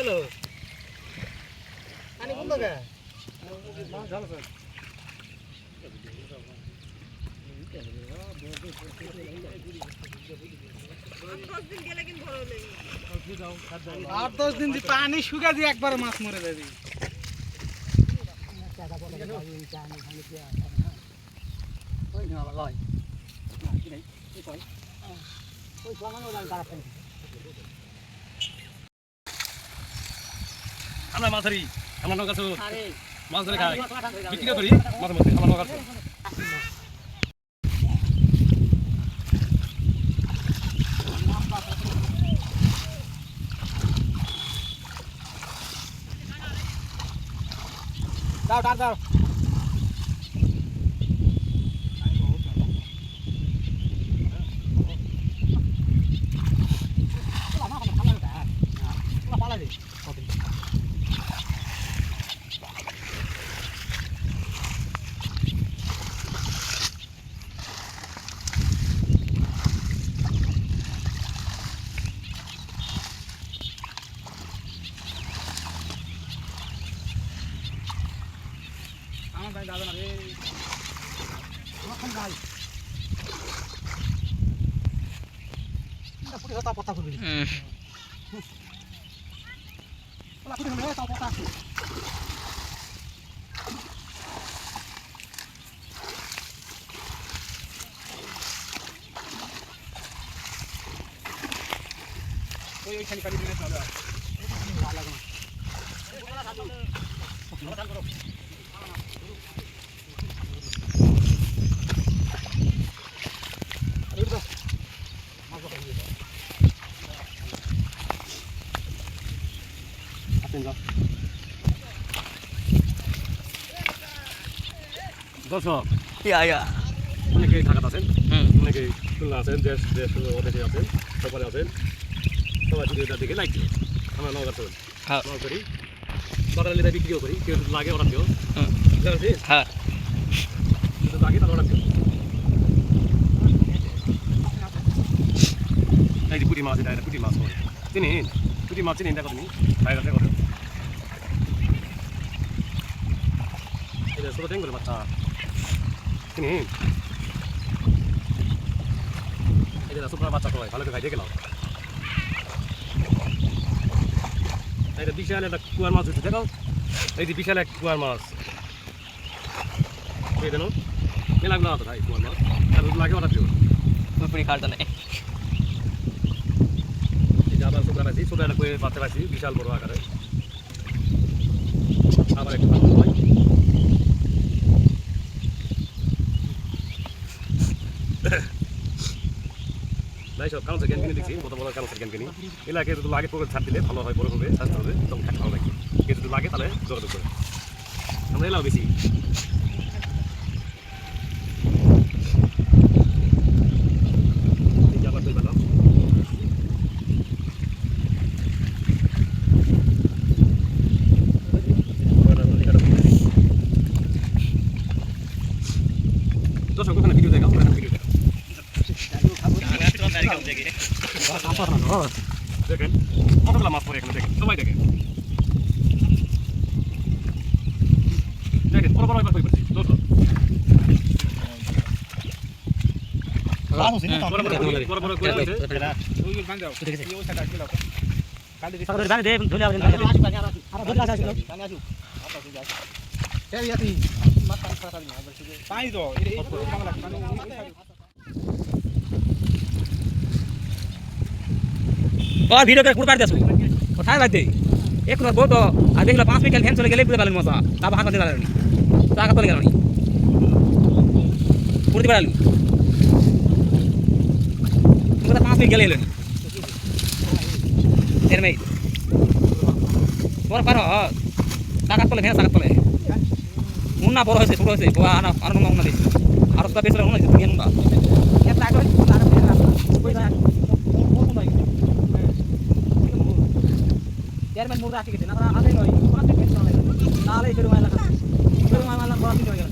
গেল পানি বন্ধ কে আর 10 দিন দি পানি শুকা দিয়ে একবার মাছ মরে যাবে ওই না লয় না কি নাই এই কই ওই জমানো লাল দাঁড়াতে আমরা মাছারি আমরা নৌকা ছো মাছ ধরে খাই বিক্রি করি মাছের মধ্যে আমরা নৌকা ছো দাও দাও দাও আমার ভাই দাদা না রে এখন ভাই এটা পুরি হতা পতা করবি ওলা পুরি হলে তা পতা আছে ওই খালি খালি দিনে চলে ভালো লাগে না ওলা করো দর্শক ইয়া অনেকেই ঢাকাতে আছেন অনেকেই খুলনা আছেন দেশ দেশ অদেশে আছেন সকালে আছেন সবাই ভিডিওটা দেখে লাইক দিও আমরা নৌকা চল মাছ ধরি বাজারে লিদা বিক্রিও করি কেউ যদি লাগে অর্ডার দিও হ্যাঁ যদি লাগে তাহলে অর্ডার দিও এই যে পুঁটি মাছ এটা পুঁটি মাছ চিনিন পুঁটি মাছ চিনিন দেখো তুমি বাইরে দেখো এটা ছোটো ট্যাঙ্গুর বাচ্চা চিনিন এই যে সুপার বাচ্চা সবাই ভালো করে খাই দেখে নাও এটা বিশাল একটা কুয়ার মাছ হচ্ছে দেখো এই যে বিশাল এক কুয়ার মাছ এই দেন মেলাগুলো না তো ভাই কুয়ার মাছ লাগে অর্ডার দিও পুরি খাওয়ার জন্য এই যে আবার শুকনা পাইছি ছোটো একটা কুয়ে বাচ্চা পাইছি বিশাল বড় আকারে আবার একটু ভালো হয় নাই সব কারণ ক্যান কিনে দেখছি কত বড় কারণ ক্যান কিনি এলাকায় যদি লাগে পুকুর ছাড় দিলে ভালো হয় বড় হবে স্বাস্থ্য হবে তখন খাতে ভালো লাগে কে যদি লাগে তাহলে যোগাযোগ করে আমরা এলাও বেশি আবার তুই পেলাম দর্শক ওখানে ভিডিও দেখা ওখানে ভিডিও দেখা দেখেন কতগুলো মাছ পড়ে এখানে দেখেন সবাই দেখেন দেখেন বড় বড় এবার হয়ে পড়ছি বড় বড় করে হয়েছে और वीडियो का कुड़ दस उठाए बाते एक ना बहुत आ देख लो 5 मिनट फैन चले गेले पूरे बालन मसा तब हाथ दे डालनी ताका तो गेलनी पूरी बालन तुम तो 5 मिनट गेले लेनी तेरे में और पर ताका तो ले फैन ताका तो ले मुन्ना बड़ হইছে ছোট হইছে বাবা আনা আর মন না দিছি আর তো বেশি মন হইছে তুমি না এত লাগবে আর কই যায় চেয়ারম্যান মুরা কি গেছে না আগে নয় কোন থেকে পেছন লাগে নালে গরু মাইলা গরু মাইলা বড় দিন হয়ে গেল